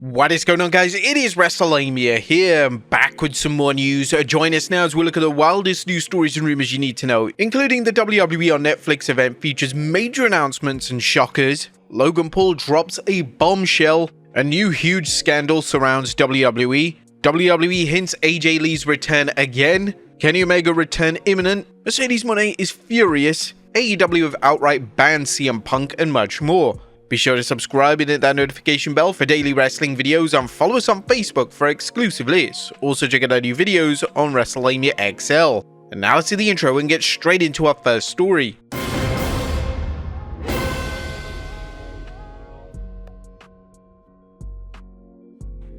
What is going on, guys? It is Wrestlelamia here. I'm back with some more news. Join us now as we look at the wildest news stories and rumors you need to know, including the WWE on Netflix event features major announcements and shockers. Logan Paul drops a bombshell. A new huge scandal surrounds WWE. WWE hints AJ Lee's return again. Kenny Omega return imminent. Mone is furious. AEW have outright banned CM Punk and much more. Be sure to subscribe and hit that notification bell for daily wrestling videos and follow us on Facebook for exclusive lists. Also check out our new videos on Wrestlelamia XL. And now let's see the intro and get straight into our first story.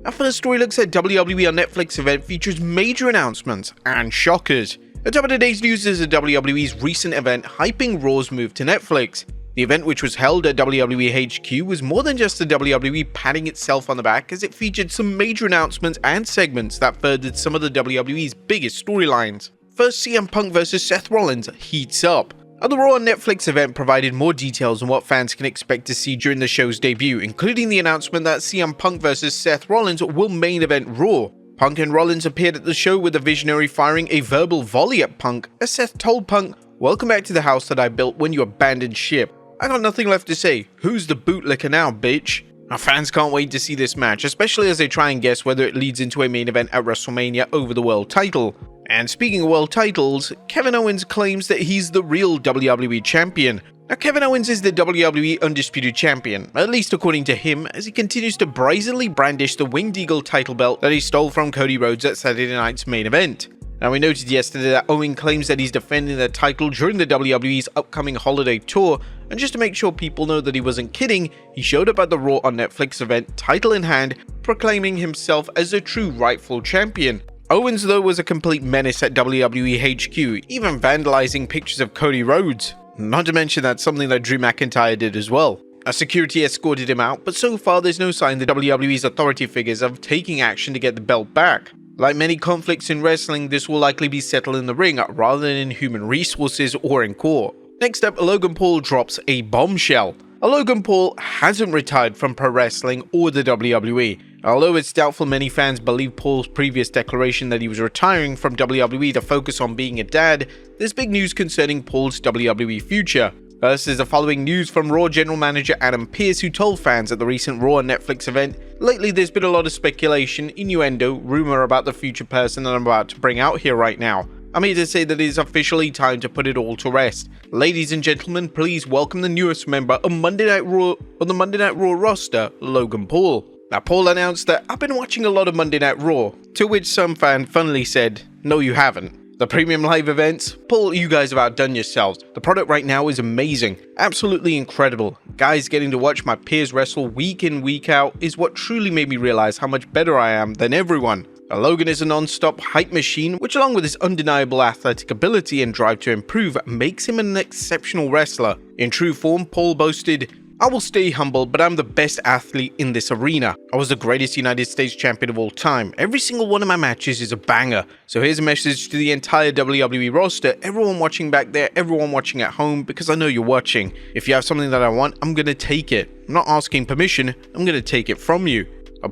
Our first story looks at WWE on Netflix event features major announcements and shockers. The top of today's news is WWE's recent event hyping Raw's move to Netflix. The event, which was held at WWE HQ, was more than just the WWE patting itself on the back, as it featured some major announcements and segments that furthered some of the WWE's biggest storylines. First, CM Punk vs Seth Rollins heats up. The Raw on Netflix event provided more details on what fans can expect to see during the show's debut, including the announcement that CM Punk vs Seth Rollins will main event Raw. Punk and Rollins appeared at the show with the Visionary firing a verbal volley at Punk, as Seth told Punk, "Welcome back to the house that I built when you abandoned ship. I got nothing left to say. Who's the bootlicker now, bitch?" Our fans can't wait to see this match, especially as they try and guess whether it leads into a main event at WrestleMania over the world title. And speaking of world titles, Kevin Owens claims that he's the real WWE champion. Now, Kevin Owens is the WWE Undisputed Champion, at least according to him, as he continues to brazenly brandish the Winged Eagle title belt that he stole from Cody Rhodes at Saturday night's main event. Now, we noted yesterday that Owens claims that he's defending the title during the WWE's upcoming holiday tour, and just to make sure people know that he wasn't kidding, he showed up at the Raw on Netflix event, title in hand, proclaiming himself as the true rightful champion. Owens, though, was a complete menace at WWE HQ, even vandalizing pictures of Cody Rhodes. Not to mention that's something that Drew McIntyre did as well. A security escorted him out, but so far there's no sign the WWE's authority figures of taking action to get the belt back. Like many conflicts in wrestling, this will likely be settled in the ring rather than in human resources or in court. Next up, Logan Paul drops a bombshell. Logan Paul hasn't retired from pro wrestling or the WWE. Although it's doubtful many fans believe Paul's previous declaration that he was retiring from WWE to focus on being a dad, there's big news concerning Paul's WWE future. First is the following news from Raw General Manager Adam Pearce, who told fans at the recent Raw Netflix event, "Lately there's been a lot of speculation, innuendo, rumor about the future person that I'm about to bring out here right now. I'm here to say that it is officially time to put it all to rest. Ladies and gentlemen, please welcome the newest member of the Monday Night Raw roster, Logan Paul." Now, Paul announced that, "I've been watching a lot of Monday Night Raw," to which some fan funnily said, "No, you haven't. The premium live events? Paul, you guys have outdone yourselves. The product right now is amazing. Absolutely incredible. Guys, getting to watch my peers wrestle week in, week out is what truly made me realize how much better I am than everyone." Logan is a non-stop hype machine, which along with his undeniable athletic ability and drive to improve, makes him an exceptional wrestler. In true form, Paul boasted, "I will stay humble, but I'm the best athlete in this arena. I was the greatest United States champion of all time. Every single one of my matches is a banger." So here's a message to the entire WWE roster, everyone watching back there, everyone watching at home, because I know you're watching. If you have something that I want, I'm gonna take it. I'm not asking permission, I'm gonna take it from you.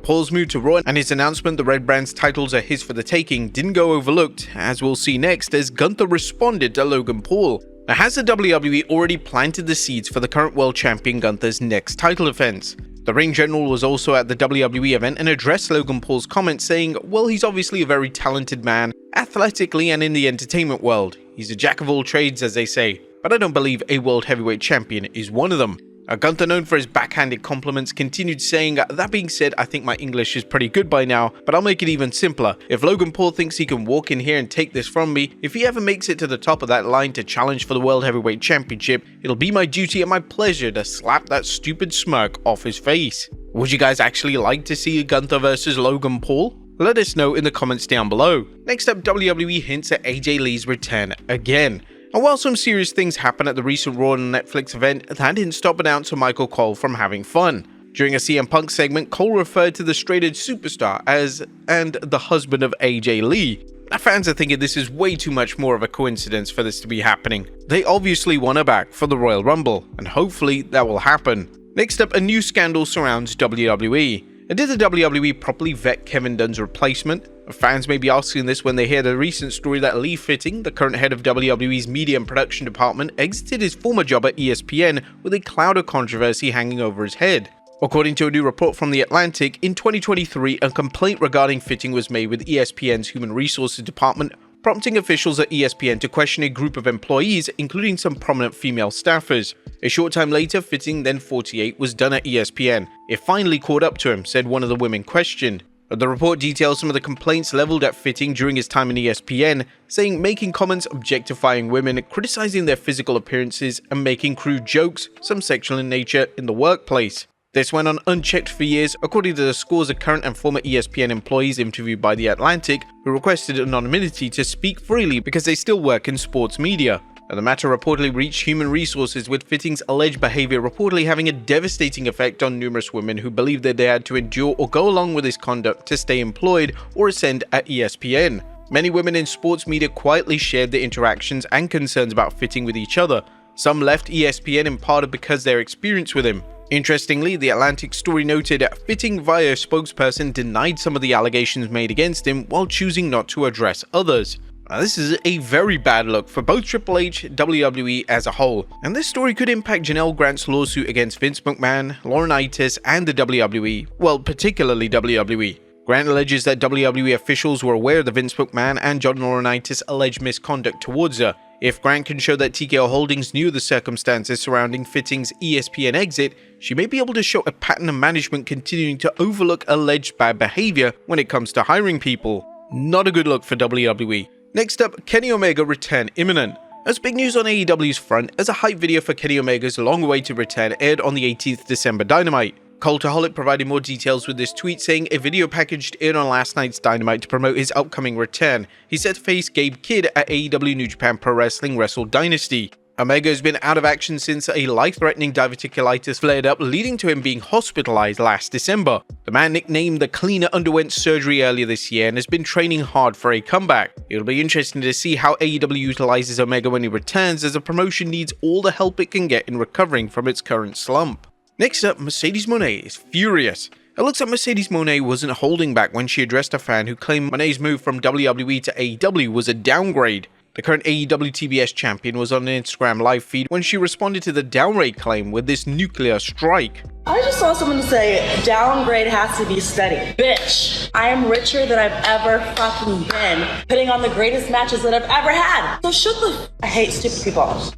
Paul's move to Raw and his announcement the Red Brand's titles are his for the taking didn't go overlooked, as we'll see next as Gunther responded to Logan Paul. Now, has the WWE already planted the seeds for the current world champion Gunther's next title defense? The ring general was also at the WWE event and addressed Logan Paul's comments, saying, "Well, he's obviously a very talented man, athletically and in the entertainment world. He's a jack of all trades, as they say, but I don't believe a world heavyweight champion is one of them." Gunther, known for his backhanded compliments, continued saying, "That being said, I think my English is pretty good by now, but I'll make it even simpler. If Logan Paul thinks he can walk in here and take this from me, if he ever makes it to the top of that line to challenge for the World Heavyweight Championship, it'll be my duty and my pleasure to slap that stupid smirk off his face." Would you guys actually like to see Gunther versus Logan Paul? Let us know in the comments down below. Next up, WWE hints at AJ Lee's return again. And while some serious things happened at the recent Raw and Netflix event, that didn't stop announcer Michael Cole from having fun. During a CM Punk segment, Cole referred to the straight-edge superstar as and the husband of AJ Lee. Now, fans are thinking this is way too much more of a coincidence for this to be happening. They obviously want her back for the Royal Rumble, and hopefully that will happen. Next up, a new scandal surrounds WWE. And did the WWE properly vet Kevin Dunn's replacement? Fans may be asking this when they hear the recent story that Lee Fitting, the current head of WWE's media and production department, exited his former job at ESPN with a cloud of controversy hanging over his head. According to a new report from The Atlantic, in 2023, a complaint regarding Fitting was made with ESPN's Human Resources Department, prompting officials at ESPN to question a group of employees, including some prominent female staffers. A short time later, Fitting, then 48, was done at ESPN. It finally caught up to him, said one of the women questioned. The report details some of the complaints leveled at Fitting during his time in ESPN, saying making comments objectifying women, criticizing their physical appearances, and making crude jokes, some sexual in nature, in the workplace. This went on unchecked for years, according to the scores of current and former ESPN employees interviewed by The Atlantic, who requested anonymity to speak freely because they still work in sports media. And the matter reportedly reached Human Resources, with Fitting's alleged behavior reportedly having a devastating effect on numerous women who believed that they had to endure or go along with his conduct to stay employed or ascend at ESPN. Many women in sports media quietly shared their interactions and concerns about Fitting with each other. Some left ESPN in part because of their experience with him. Interestingly, the Atlantic story noted that Fitting, via a spokesperson, denied some of the allegations made against him while choosing not to address others. Now, this is a very bad look for both Triple H, WWE as a whole, and this story could impact Janelle Grant's lawsuit against Vince McMahon, Laurinaitis, and the WWE, well, particularly WWE. Grant alleges that WWE officials were aware of the Vince McMahon and John Laurinaitis' alleged misconduct towards her. If Grant can show that TKO Holdings knew the circumstances surrounding Fitting's ESPN exit, she may be able to show a pattern of management continuing to overlook alleged bad behavior when it comes to hiring people. Not a good look for WWE. Next up, Kenny Omega return imminent. As big news on AEW's front, as a hype video for Kenny Omega's long-awaited return aired on the 18th December Dynamite. Cultaholic provided more details with this tweet, saying a video packaged aired on last night's Dynamite to promote his upcoming return. He's set to face Gabe Kidd at AEW New Japan Pro Wrestling Wrestle Dynasty. Omega has been out of action since a life-threatening diverticulitis flared up, leading to him being hospitalized last December. The man, nicknamed the Cleaner, underwent surgery earlier this year and has been training hard for a comeback. It'll be interesting to see how AEW utilizes Omega when he returns, as the promotion needs all the help it can get in recovering from its current slump. Next up, Mercedes Mone is furious. It looks like Mercedes Mone wasn't holding back when she addressed a fan who claimed Mone's move from WWE to AEW was a downgrade. The current AEW TBS champion was on an Instagram live feed when she responded to the downgrade claim with this nuclear strike. I just saw someone say, downgrade has to be steady. Bitch, I am richer than I've ever fucking been, putting on the greatest matches that I've ever had. So shut the I hate stupid people.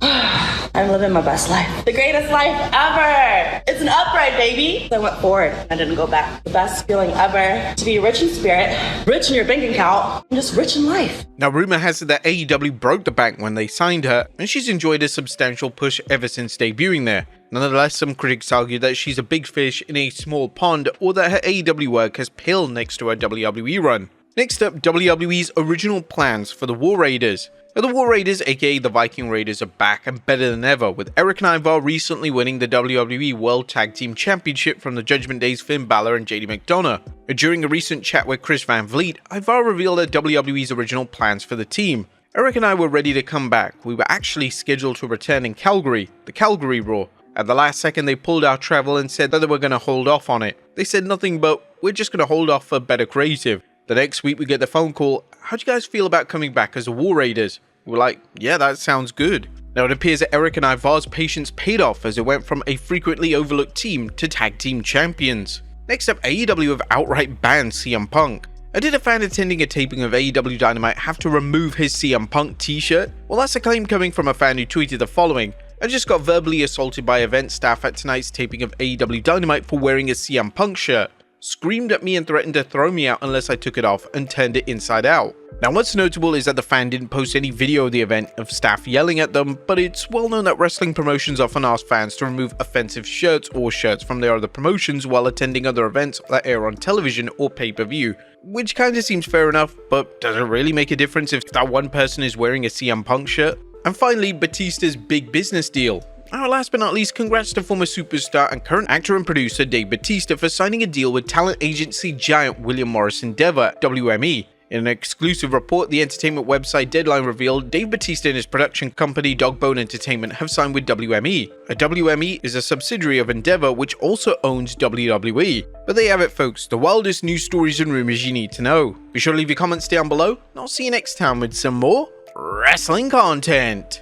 I'm living my best life. The greatest life ever. It's an upgrade, baby. So I went forward. I didn't go back. The best feeling ever. To be rich in spirit, rich in your bank account, and just rich in life. Now, rumor has it that AEW broke the bank when they signed her, and she's enjoyed a substantial push ever since debuting there. Nonetheless, some critics argue that she's a big fish in a small pond, or that her AEW work has paled next to her WWE run. Next up, WWE's original plans for the War Raiders. The War Raiders, aka the Viking Raiders, are back and better than ever, with Eric and Ivar recently winning the WWE World Tag Team Championship from the Judgment Day's Finn Balor and JD McDonough. During a recent chat with Chris Van Vliet, Ivar revealed WWE's original plans for the team. Eric and I were ready to come back. We were actually scheduled to return in Calgary, the Calgary Raw. At the last second, they pulled our travel and said that they were going to hold off on it. They said nothing but, we're just going to hold off for better creative. The next week, we get the phone call, how do you guys feel about coming back as the War Raiders? We're like, yeah, that sounds good. Now, it appears that Eric and Ivar's patience paid off as it went from a frequently overlooked team to tag team champions. Next up, AEW have outright banned CM Punk. Did a fan attending a taping of AEW Dynamite have to remove his CM Punk t-shirt? Well, that's a claim coming from a fan who tweeted the following. I just got verbally assaulted by event staff at tonight's taping of AEW Dynamite for wearing a CM Punk shirt. Screamed at me and threatened to throw me out unless I took it off and turned it inside out. Now, what's notable is that the fan didn't post any video of the event of staff yelling at them, but it's well known that wrestling promotions often ask fans to remove offensive shirts or shirts from their other promotions while attending other events that air on television or pay-per-view, which kinda seems fair enough, but does it really make a difference if that one person is wearing a CM Punk shirt? And finally, Batista's big business deal. Now, last but not least, congrats to former superstar and current actor and producer Dave Batista for signing a deal with talent agency giant William Morris Endeavor, WME. In an exclusive report, the entertainment website Deadline revealed Dave Batista and his production company Dogbone Entertainment have signed with WME. WME is a subsidiary of Endeavor, which also owns WWE. But there you have it, folks, the wildest news stories and rumors you need to know. Be sure to leave your comments down below, and I'll see you next time with some more wrestling content.